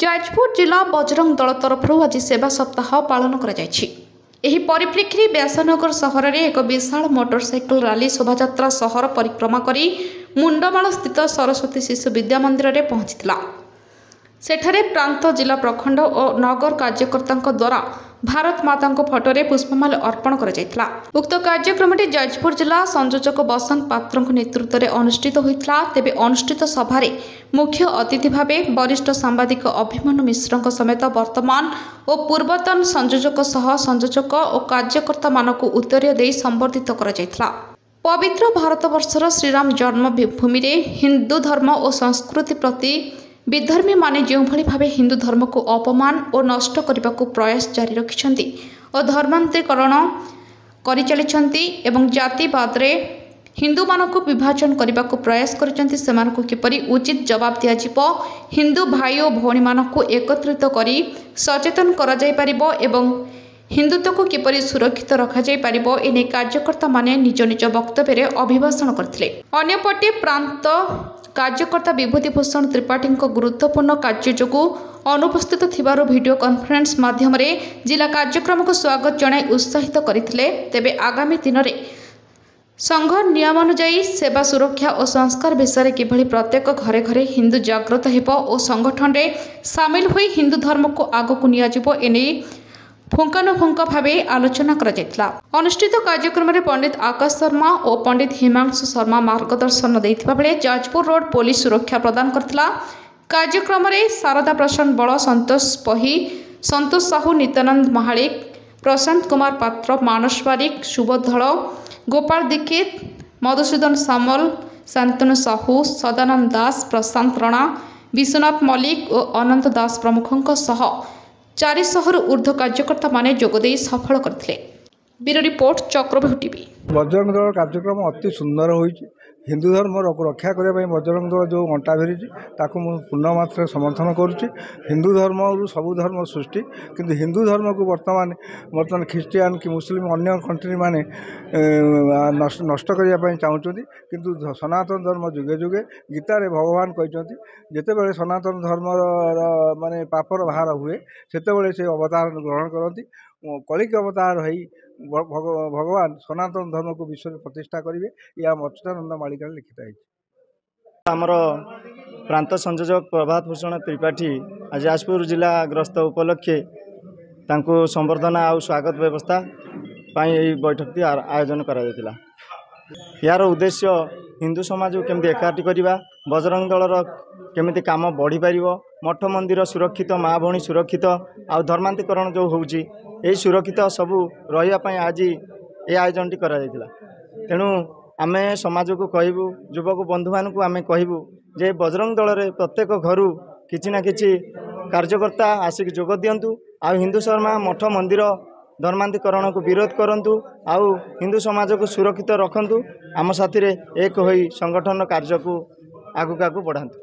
ଯାଜପୁର ଜିଲ୍ଲା ବଜରଙ୍ଗ ଦଳ ତରଫରୁ ଆଜି ସେବା ସପ୍ତାହ ପାଳନ କରାଯାଇଛି। ଏହି ପରିପ୍ରେକ୍ଷୀରେ ବ୍ୟାସନଗର ସହରରେ ଏକ ବିଶାଳ ମୋଟରସାଇକେଲ ରାଲି ଶୋଭାଯାତ୍ରା ସହର ପରିକ୍ରମା କରି ମୁଣ୍ଡମାଳ ସ୍ଥିତ ସରସ୍ୱତୀ ଶିଶୁ ବିଦ୍ୟା ମନ୍ଦିରରେ ପହଞ୍ଚିଥିଲା। ସେଠାରେ ପ୍ରାନ୍ତ ଜିଲ୍ଲା ପ୍ରଖଣ୍ଡ ଓ ନଗର କାର୍ଯ୍ୟକର୍ତ୍ତାଙ୍କ ଦ୍ୱାରା ଭାରତ ମାତାଙ୍କ ଫଟୋରେ ପୁଷ୍ପମାଲ୍ୟ ଅର୍ପଣ କରାଯାଇଥିଲା। ଉକ୍ତ କାର୍ଯ୍ୟକ୍ରମଟି ଯାଜପୁର ଜିଲ୍ଲା ସଂଯୋଜକ ବସନ୍ତ ପାତ୍ରଙ୍କ ନେତୃତ୍ୱରେ ଅନୁଷ୍ଠିତ ହୋଇଥିଲା। ତେବେ ଅନୁଷ୍ଠିତ ସଭାରେ ମୁଖ୍ୟ ଅତିଥି ଭାବେ ବରିଷ୍ଠ ସାମ୍ବାଦିକ ଅଭିମନ୍ୟୁ ମିଶ୍ରଙ୍କ ସମେତ ବର୍ତ୍ତମାନ ଓ ପୂର୍ବତନ ସଂଯୋଜକ ସହ ସଂଯୋଜକ ଓ କାର୍ଯ୍ୟକର୍ତ୍ତାମାନଙ୍କୁ ଉତ୍ତରୀୟ ଦେଇ ସମ୍ବର୍ଦ୍ଧିତ କରାଯାଇଥିଲା। ପବିତ୍ର ଭାରତବର୍ଷର ଶ୍ରୀରାମ ଜନ୍ମଭୂମିରେ ହିନ୍ଦୁ ଧର୍ମ ଓ ସଂସ୍କୃତି ପ୍ରତି ବିଧର୍ମୀମାନେ ଯେଉଁଭଳି ଭାବେ ହିନ୍ଦୁ ଧର୍ମକୁ ଅପମାନ ଓ ନଷ୍ଟ କରିବାକୁ ପ୍ରୟାସ ଜାରି ରଖିଛନ୍ତି ଓ ଧର୍ମାନ୍ତରୀକରଣ କରିଚାଲିଛନ୍ତି ଏବଂ ଜାତିବାଦରେ ହିନ୍ଦୁମାନଙ୍କୁ ବିଭାଜନ କରିବାକୁ ପ୍ରୟାସ କରିଛନ୍ତି, ସେମାନଙ୍କୁ କିପରି ଉଚିତ ଜବାବ ଦିଆଯିବ, ହିନ୍ଦୁ ଭାଇ ଓ ଭଉଣୀମାନଙ୍କୁ ଏକତ୍ରିତ କରି ସଚେତନ କରାଯାଇପାରିବ ଏବଂ ହିନ୍ଦୁତ୍ୱକୁ କିପରି ସୁରକ୍ଷିତ ରଖାଯାଇପାରିବ, ଏନେଇ କାର୍ଯ୍ୟକର୍ତ୍ତାମାନେ ନିଜ ନିଜ ବକ୍ତବ୍ୟରେ ଅଭିଭାଷଣ କରିଥିଲେ। ଅନ୍ୟପଟେ ପ୍ରାନ୍ତ କାର୍ଯ୍ୟକର୍ତ୍ତା ବିଭୂତି ଭୂଷଣ ତ୍ରିପାଠୀଙ୍କ ଗୁରୁତ୍ୱପୂର୍ଣ୍ଣ କାର୍ଯ୍ୟ ଯୋଗୁଁ ଅନୁପସ୍ଥିତ ଥିବାରୁ ଭିଡ଼ିଓ କନଫରେନ୍ସ ମାଧ୍ୟମରେ ଜିଲ୍ଲା କାର୍ଯ୍ୟକ୍ରମକୁ ସ୍ୱାଗତ ଜଣାଇ ଉତ୍ସାହିତ କରିଥିଲେ। ତେବେ ଆଗାମୀ ଦିନରେ ସଂଘ ନିୟମାନୁଯାୟୀ ସେବା ସୁରକ୍ଷା ଓ ସଂସ୍କାର ବିଷୟରେ କିଭଳି ପ୍ରତ୍ୟେକ ଘରେ ଘରେ ହିନ୍ଦୁ ଜାଗ୍ରତ ହେବ ଓ ସଂଗଠନରେ ସାମିଲ ହୋଇ ହିନ୍ଦୁ ଧର୍ମକୁ ଆଗକୁ ନିଆଯିବ, ଏନେଇ ପୁଙ୍ଖାନୁପୁଙ୍ଖ ଭାବେ ଆଲୋଚନା କରାଯାଇଥିଲା। ଅନୁଷ୍ଠିତ କାର୍ଯ୍ୟକ୍ରମରେ ପଣ୍ଡିତ ଆକାଶ ଶର୍ମା ଓ ପଣ୍ଡିତ ହିମାଂଶୁ ଶର୍ମା ମାର୍ଗଦର୍ଶନ ଦେଇଥିବା ବେଳେ ଯାଜପୁର ରୋଡ ପୋଲିସ ସୁରକ୍ଷା ପ୍ରଦାନ କରିଥିଲା। କାର୍ଯ୍ୟକ୍ରମରେ ଶାରଦା ପ୍ରଶାନ୍ତ ବଳ, ସନ୍ତୋଷ ପହି, ସନ୍ତୋଷ ସାହୁ, ନିତ୍ୟାନନ୍ଦ ମହାଳିକ, ପ୍ରଶାନ୍ତ କୁମାର ପାତ୍ର, ମାନସ ବାରିକ, ସୁବୋଧ ଧଳ, ଗୋପାଳ ଦୀକ୍ଷିତ, ମଧୁସୂଦନ ସାମଲ, ଶାନ୍ତନୁ ସାହୁ, ସଦାନନ୍ଦ ଦାସ, ପ୍ରଶାନ୍ତ ରଣା, ବିଶ୍ୱନାଥ ମଲ୍ଲିକ ଓ ଅନନ୍ତ ଦାସ ପ୍ରମୁଖଙ୍କ ସହ 400ରୁ ଉର୍ଦ୍ଧ୍ୱ କାର୍ଯ୍ୟକର୍ତ୍ତାମାନେ ଯୋଗଦେଇ ସଫଳ କରିଥିଲେ। Bureau report, Chakrabahu TV. Bajrang Dal କାର୍ଯ୍ୟକ୍ରମ ଅତି ସୁନ୍ଦର ହୋଇଛି। ହିନ୍ଦୁ ଧର୍ମ ରକ୍ଷା କରିବା ପାଇଁ ବଜରଙ୍ଗ ଦଳ ଯେଉଁ ଅଣ୍ଟା ଭିଡ଼ିଛି ତାକୁ ମୁଁ ପୂର୍ଣ୍ଣ ମାତ୍ରାରେ ସମର୍ଥନ କରୁଛି। ହିନ୍ଦୁ ଧର୍ମରୁ ସବୁ ଧର୍ମ ସୃଷ୍ଟି, କିନ୍ତୁ ହିନ୍ଦୁ ଧର୍ମକୁ ବର୍ତ୍ତମାନ ଖ୍ରୀଷ୍ଟିଆନ କି ମୁସଲିମ ଅନ୍ୟ କଣ୍ଟ୍ରି ମାନେ ନଷ୍ଟ କରିବା ପାଇଁ ଚାହୁଁଛନ୍ତି। କିନ୍ତୁ ସନାତନ ଧର୍ମ ଯୁଗେ ଯୁଗେ ଗୀତାରେ ଭଗବାନ କହିଛନ୍ତି ଯେତେବେଳେ ସନାତନ ଧର୍ମର ମାନେ ପାପର ବାହାର ହୁଏ ସେତେବେଳେ ସେ ଅବତାର ଗ୍ରହଣ କରନ୍ତି। କଳିକି ଅବତାର ହେଇ ଭଗବାନ ସନାତନ ଧର୍ମକୁ ବିଶ୍ୱରେ ପ୍ରତିଷ୍ଠା କରିବେ। ଏହା ଅଚ୍ୟୁତାନନ୍ଦ ମାଳିକାରେ ଲିଖିତ ହେଇଛି। ଆମର ପ୍ରାନ୍ତ ସଂଯୋଜକ ପ୍ରଭାତ ଭୂଷଣ ତ୍ରିପାଠୀ ଆଜି ଯାଜପୁର ଜିଲ୍ଲା ଗ୍ରସ୍ତ ଉପଲକ୍ଷେ ତାଙ୍କୁ ସମ୍ବର୍ଦ୍ଧନା ଆଉ ସ୍ୱାଗତ ବ୍ୟବସ୍ଥା ପାଇଁ ଏହି ବୈଠକଟି ଆୟୋଜନ କରାଯାଇଥିଲା। ଏହାର ଉଦ୍ଦେଶ୍ୟ ହିନ୍ଦୁ ସମାଜକୁ କେମିତି ଏକାଠି କରିବା, ବଜରଙ୍ଗ ଦଳର କେମିତି କାମ ବଢ଼ିପାରିବ, ମଠ ମନ୍ଦିର ସୁରକ୍ଷିତ, ମା ଭଉଣୀ ସୁରକ୍ଷିତ, ଆଉ ଧର୍ମାନ୍ତରୀକରଣ ଯେଉଁ ହେଉଛି ଏହି ସୁରକ୍ଷିତ ସବୁ ରହିବା ପାଇଁ ଆଜି ଏ ଆୟୋଜନଟି କରାଯାଇଥିଲା। ତେଣୁ ଆମେ ସମାଜକୁ କହିବୁ, ଯୁବକ ବନ୍ଧୁମାନଙ୍କୁ ଆମେ କହିବୁ ଯେ ବଜରଙ୍ଗ ଦଳରେ ପ୍ରତ୍ୟେକ ଘରୁ କିଛି ନା କିଛି କାର୍ଯ୍ୟକର୍ତ୍ତା ଆସିକି ଯୋଗ ଦିଅନ୍ତୁ, ଆଉ ହିନ୍ଦୁ ଶର୍ମା ମଠ ମନ୍ଦିର ଧର୍ମାନ୍ତରୀକରଣକୁ ବିରୋଧ କରନ୍ତୁ, ଆଉ ହିନ୍ଦୁ ସମାଜକୁ ସୁରକ୍ଷିତ ରଖନ୍ତୁ। ଆମ ସାଥିରେ ଏକ ହୋଇ ସଂଗଠନ କାର୍ଯ୍ୟକୁ ଆଗକୁ ବଢ଼ାନ୍ତୁ।